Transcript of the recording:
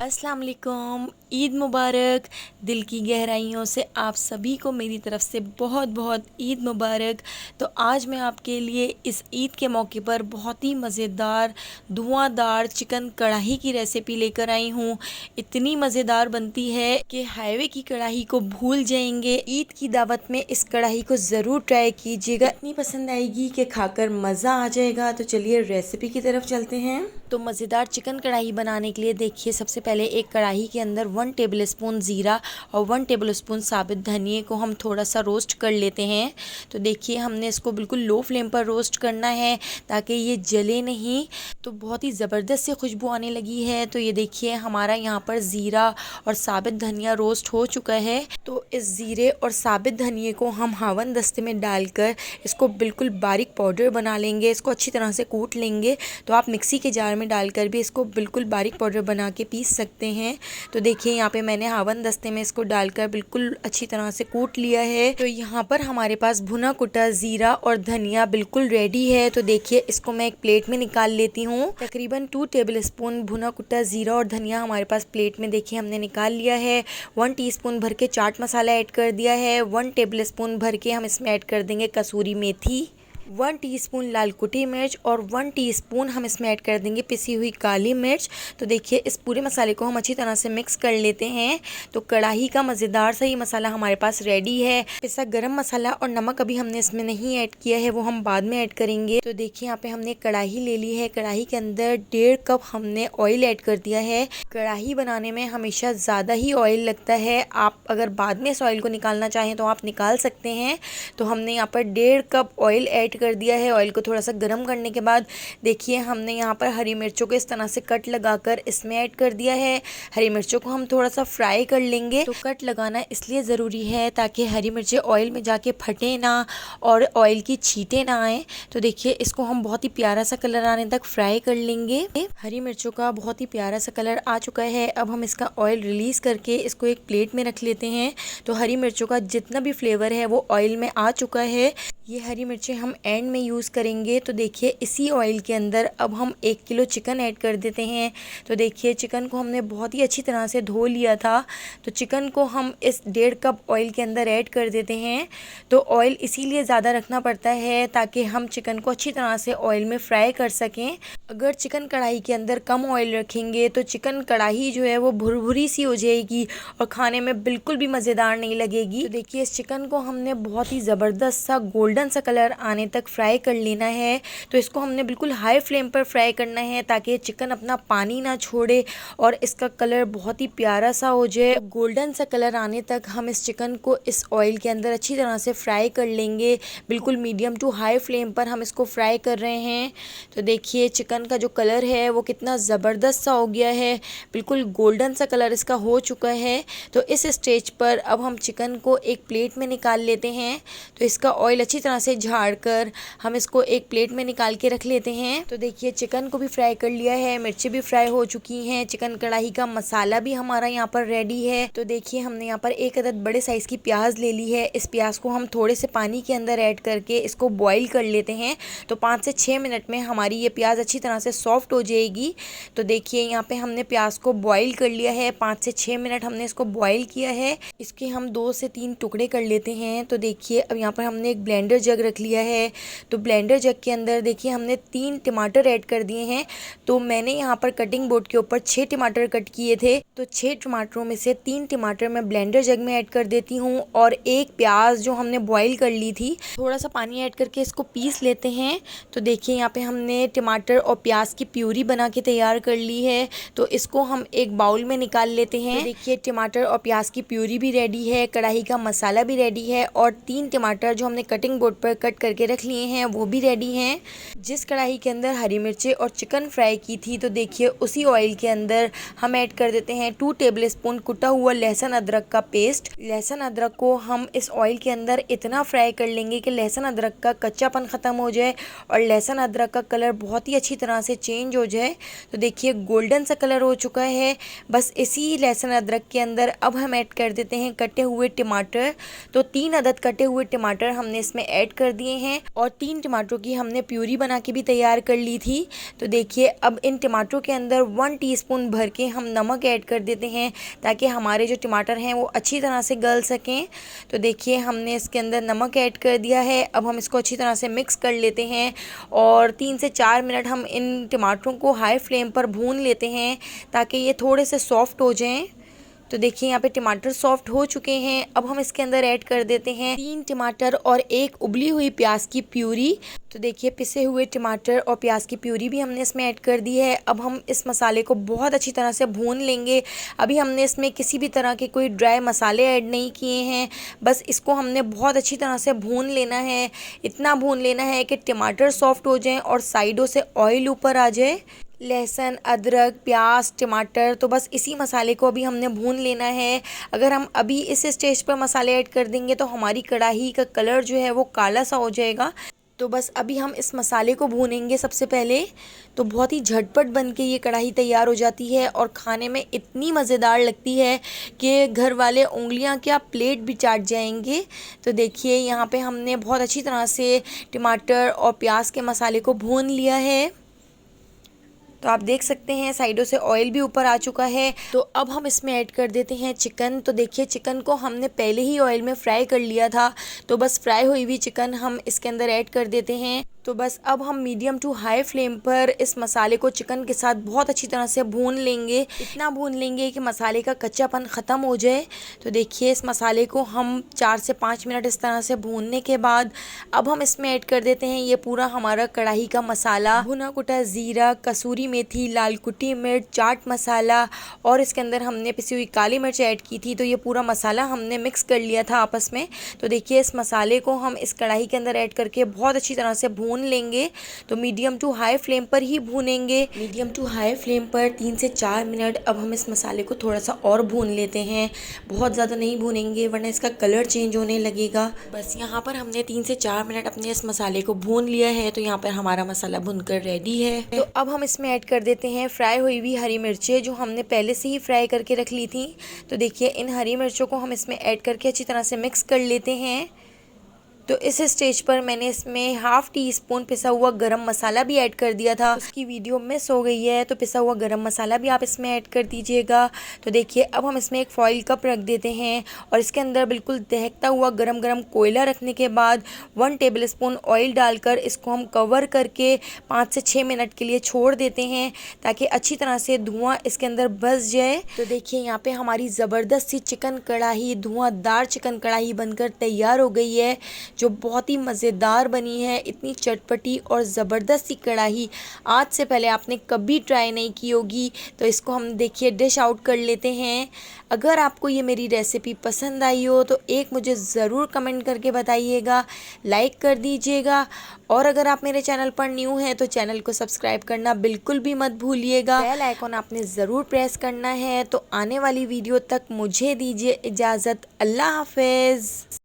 अस्सलाम वालेकुम, ईद मुबारक। दिल की गहराइयों से आप सभी को मेरी तरफ़ से बहुत बहुत ईद मुबारक। तो आज मैं आपके लिए इस ईद के मौके पर बहुत ही मज़ेदार धुआंधार चिकन कढ़ाई की रेसिपी लेकर आई हूँ। इतनी मज़ेदार बनती है कि हाईवे की कढ़ाई को भूल जाएंगे। ईद की दावत में इस कढ़ाई को ज़रूर ट्राई कीजिएगा, इतनी पसंद आएगी कि खाकर मज़ा आ जाएगा। तो चलिए रेसिपी की तरफ चलते हैं। तो मज़ेदार चिकन कढ़ाई बनाने के लिए देखिए, सबसे पहले एक कढ़ाई के अंदर 1 टेबलस्पून ज़ीरा और 1 टेबलस्पून साबित धनिए को हम थोड़ा सा रोस्ट कर लेते हैं। तो देखिए, हमने इसको बिल्कुल लो फ्लेम पर रोस्ट करना है ताकि ये जले नहीं। तो बहुत ही ज़बरदस्त से खुशबू आने लगी है। तो ये देखिए, हमारा यहाँ पर ज़ीरा और साबित धनिया रोस्ट हो चुका है। तो इस ज़ीरे और साबित धनिए को हम हावन दस्ते में डालकर इसको बिल्कुल बारीक पाउडर बना लेंगे। इसको अच्छी तरह से कूट लेंगे। तो आप मिक्सी के जार में डालकर भी इसको बिल्कुल बारीक पाउडर बना के पीस सकते हैं। तो देखिए, यहाँ पे मैंने हावन दस्ते में इसको डालकर बिल्कुल अच्छी तरह से कूट लिया है। तो यहाँ पर हमारे पास भुना कुटा ज़ीरा और धनिया बिल्कुल रेडी है। तो देखिए, इसको मैं एक प्लेट में निकाल लेती हूँ। तकरीबन 2 टेबलस्पून भुना कुटा ज़ीरा और धनिया हमारे पास प्लेट में देखिए हमने निकाल लिया है। 1 टीस्पून भर के चाट मसाला ऐड कर दिया है। 1 टेबलस्पून भर के हम इसमें ऐड कर देंगे कसूरी मेथी, 1 टीस्पून लाल कुटी मिर्च और 1 टीस्पून हम इसमें ऐड कर देंगे पिसी हुई काली मिर्च। तो देखिए, इस पूरे मसाले को हम अच्छी तरह से मिक्स कर लेते हैं। तो कढ़ाई का मज़ेदार सा ये मसाला हमारे पास रेडी है। पिसा गरम मसाला और नमक अभी हमने इसमें नहीं ऐड किया है, वो हम बाद में ऐड करेंगे। तो देखिए, यहाँ पे हमने कढ़ाई ले ली है। कढ़ाई के अंदर 1.5 कप हमने ऑयल ऐड कर दिया है। कढ़ाई बनाने में हमेशा ज़्यादा ही ऑयल लगता है। आप अगर बाद में इस ऑयल को निकालना चाहें तो आप निकाल सकते हैं। तो हमने यहाँ पर 1.5 कप ऑयल ऐड कर दिया है। ऑयल को थोड़ा सा गर्म करने के बाद देखिए, हमने यहाँ पर हरी मिर्चों को इस तरह से कट लगाकर इसमें ऐड कर दिया है। हरी मिर्चों को हम थोड़ा सा फ्राई कर लेंगे। तो कट लगाना इसलिए ज़रूरी है ताकि हरी मिर्चें ऑयल में जाके फटे ना और ऑयल की छींटे ना आए। तो देखिए, इसको हम बहुत ही प्यारा सा कलर आने तक फ्राई कर लेंगे। हरी मिर्चों का बहुत ही प्यारा सा कलर आ चुका है। अब हम इसका ऑयल रिलीज़ करके इसको एक प्लेट में रख लेते हैं। तो हरी मिर्चों का जितना भी फ्लेवर है वो ऑयल में आ चुका है। ये हरी मिर्चें हम एंड में यूज़ करेंगे। तो देखिए, इसी ऑयल के अंदर अब हम 1 किलो चिकन ऐड कर देते हैं। तो देखिए, चिकन को हमने बहुत ही अच्छी तरह से धो लिया था। तो चिकन को हम इस 1.5 कप ऑयल के अंदर ऐड कर देते हैं। तो ऑयल इसीलिए ज़्यादा रखना पड़ता है ताकि हम चिकन को अच्छी तरह से ऑयल में फ्राई कर सकें। अगर चिकन कढ़ाई के अंदर कम ऑयल रखेंगे तो चिकन कढ़ाई जो है वो भुरभुरी सी हो जाएगी और खाने में बिल्कुल भी मज़ेदार नहीं लगेगी। तो देखिए, इस चिकन को हमने बहुत ही ज़बरदस्त सा गोल्डन सा कलर आने तक फ्राई कर लेना है। तो इसको हमने बिल्कुल हाई फ्लेम पर फ्राई करना है ताकि चिकन अपना पानी ना छोड़े और इसका कलर बहुत ही प्यारा सा हो जाए। तो गोल्डन सा कलर आने तक हम इस चिकन को इस ऑयल के अंदर अच्छी तरह से फ्राई कर लेंगे। बिल्कुल मीडियम टू हाई फ्लेम पर हम इसको फ्राई कर रहे हैं। तो देखिए, चिकन का जो कलर है वो कितना ज़बरदस्त सा हो गया है। बिल्कुल गोल्डन सा कलर इसका हो चुका है। तो इस स्टेज पर अब हम चिकन को एक प्लेट में निकाल लेते हैं। तो इसका ऑयल अच्छी तरह से झाड़ कर हम इसको एक प्लेट में निकाल के रख लेते हैं। तो देखिए, चिकन को भी फ्राई कर लिया है, मिर्ची भी फ्राई हो चुकी हैं, चिकन कढ़ाई का मसाला भी हमारा यहाँ पर रेडी है। तो देखिए, हमने यहाँ पर 1 अदद बड़े साइज़ की प्याज ले ली है। इस प्याज को हम थोड़े से पानी के अंदर ऐड करके इसको बॉईल कर लेते हैं। तो 5 से 6 मिनट में हमारी ये प्याज अच्छी तरह से सॉफ्ट हो जाएगी। तो देखिए, यहाँ पे हमने प्याज को बॉईल कर लिया है। 5 से 6 मिनट हमने इसको बॉईल किया है। इसके हम 2 से 3 टुकड़े कर लेते हैं। तो देखिए, अब यहाँ पर हमने एक ब्लेंडर जग रख लिया है। तो ब्लेंडर जग के अंदर देखिए, हमने 3 टमाटर ऐड कर दिए हैं। तो मैंने यहाँ पर कटिंग बोर्ड के ऊपर 6 टमाटर कट किए थे। तो 6 टमाटरों में से 3 टमाटर मैं ब्लेंडर जग में ऐड कर देती हूँ और एक प्याज जो हमने बॉईल कर ली थी, थोड़ा सा पानी ऐड करके इसको पीस लेते हैं। तो देखिए, यहाँ पे हमने टमाटर और प्याज की प्यूरी बना के तैयार कर ली है। तो इसको हम एक बाउल में निकाल लेते हैं। तो देखिए, टमाटर और प्याज की प्यूरी भी रेडी है, कढ़ाई का मसाला भी रेडी है और 3 टमाटर जो हमने कटिंग बोर्ड पर कट करके रख लिए हैं वो भी रेडी हैं। जिस कढ़ाई के अंदर हरी मिर्चें और चिकन फ्राई की थी, तो देखिए, उसी ऑयल के अंदर हम ऐड कर देते हैं 2 टेबलस्पून कुटा हुआ लहसुन अदरक का पेस्ट। लहसुन अदरक को हम इस ऑयल के अंदर इतना फ्राई कर लेंगे कि लहसुन अदरक का कच्चापन ख़त्म हो जाए और लहसुन अदरक का कलर बहुत ही अच्छी तरह से चेंज हो जाए। तो देखिए, गोल्डन सा कलर हो चुका है। बस इसी लहसुन अदरक के अंदर अब हम ऐड कर देते हैं कटे हुए टमाटर। तो 3 अदद कटे हुए टमाटर हमने इसमें ऐड कर दिए हैं और 3 टमाटरों की हमने प्यूरी बना के भी तैयार कर ली थी। तो देखिए अब इन टमाटरों के अंदर 1 टीस्पून भर के हम नमक ऐड कर देते हैं ताकि हमारे जो टमाटर हैं वो अच्छी तरह से गल सकें। तो देखिए हमने इसके अंदर नमक ऐड कर दिया है। अब हम इसको अच्छी तरह से मिक्स कर लेते हैं और 3 से 4 मिनट हम इन टमाटरों को हाई फ्लेम पर भून लेते हैं ताकि ये थोड़े से सॉफ्ट हो जाएं। तो देखिए यहाँ पे टमाटर सॉफ्ट हो चुके हैं। अब हम इसके अंदर ऐड कर देते हैं 3 टमाटर और 1 उबली हुई प्याज की प्यूरी। तो देखिए पिसे हुए टमाटर और प्याज की प्यूरी भी हमने इसमें ऐड कर दी है। अब हम इस मसाले को बहुत अच्छी तरह से भून लेंगे। अभी हमने इसमें किसी भी तरह के कोई ड्राई मसाले ऐड नहीं किए हैं, बस इसको हमने बहुत अच्छी तरह से भून लेना है। इतना भून लेना है कि टमाटर सॉफ्ट हो जाएं और साइडों से ऑयल ऊपर आ जाए। लहसुन, अदरक, प्याज, टमाटर, तो बस इसी मसाले को अभी हमने भून लेना है। अगर हम अभी इस स्टेज पर मसाले ऐड कर देंगे तो हमारी कढ़ाई का कलर जो है वो काला सा हो जाएगा। तो बस अभी हम इस मसाले को भूनेंगे सबसे पहले। तो बहुत ही झटपट बन के ये कढ़ाई तैयार हो जाती है और खाने में इतनी मज़ेदार लगती है कि घर वाले उंगलियां क्या प्लेट भी चाट जाएंगे। तो देखिए यहाँ पे हमने बहुत अच्छी तरह से टमाटर और प्याज के मसाले को भून लिया है। तो आप देख सकते हैं साइडों से ऑयल भी ऊपर आ चुका है। तो अब हम इसमें ऐड कर देते हैं चिकन। तो देखिए चिकन को हमने पहले ही ऑयल में फ्राई कर लिया था, तो बस फ्राई हुई हुई चिकन हम इसके अंदर ऐड कर देते हैं। तो बस अब हम मीडियम टू हाई फ्लेम पर इस मसाले को चिकन के साथ बहुत अच्छी तरह से भून लेंगे। इतना भून लेंगे कि मसाले का कच्चापन ख़त्म हो जाए। तो देखिए इस मसाले को हम 4 से 5 मिनट इस तरह से भूनने के बाद अब हम इसमें ऐड कर देते हैं ये पूरा हमारा कढ़ाई का मसाला, भुना कुटा ज़ीरा, कसूरी मेथी, लाल कुटी मिर्च, चाट मसाला और इसके अंदर हमने पिसी हुई काली मिर्च ऐड की थी। तो ये पूरा मसाला हमने मिक्स कर लिया था आपस में। तो देखिए इस मसाले को हम इस कढ़ाई के अंदर ऐड करके बहुत अच्छी तरह से भून लेंगे। तो मीडियम टू हाई फ्लेम पर ही भूनेंगे, मीडियम टू हाई फ्लेम पर 3 से 4 मिनट। अब हम इस मसाले को थोड़ा सा और भून लेते हैं, बहुत ज़्यादा नहीं भूनेंगे वरना इसका कलर चेंज होने लगेगा। बस यहाँ पर हमने 3 से 4 मिनट अपने इस मसाले को भून लिया है। तो यहाँ पर हमारा मसाला भुनकर रेडी है। तो अब हम इसमें ऐड कर देते हैं फ्राई हुई हुई हरी मिर्चें जो हमने पहले से ही फ्राई करके रख ली थी। तो देखिए इन हरी मिर्चों को हम इसमें ऐड करके अच्छी तरह से मिक्स कर लेते हैं। तो इस स्टेज पर मैंने इसमें हाफ टी स्पून पिसा हुआ गरम मसाला भी ऐड कर दिया था, उसकी वीडियो मिस हो गई है, तो पिसा हुआ गरम मसाला भी आप इसमें ऐड कर दीजिएगा। तो देखिए अब हम इसमें एक फॉइल कप रख देते हैं और इसके अंदर बिल्कुल दहकता हुआ गरम गरम कोयला रखने के बाद 1 टेबलस्पून ऑयल डालकर इसको हम कवर करके 5 से 6 मिनट के लिए छोड़ देते हैं ताकि अच्छी तरह से धुआं इसके अंदर बस जाए। तो देखिए यहाँ पे हमारी ज़बरदस्त सी चिकन कढ़ाई, धुआंधार चिकन कढ़ाई बनकर तैयार हो गई है जो बहुत ही मज़ेदार बनी है। इतनी चटपटी और ज़बरदस्त सी कढ़ाई आज से पहले आपने कभी ट्राई नहीं की होगी। तो इसको हम देखिए डिश आउट कर लेते हैं। अगर आपको ये मेरी रेसिपी पसंद आई हो तो एक मुझे ज़रूर कमेंट करके बताइएगा, लाइक कर दीजिएगा और अगर आप मेरे चैनल पर न्यू हैं तो चैनल को सब्सक्राइब करना बिल्कुल भी मत भूलिएगा। बेल आइकॉन आपने ज़रूर प्रेस करना है। तो आने वाली वीडियो तक मुझे दीजिए इजाज़त। अल्लाह हाफिज़।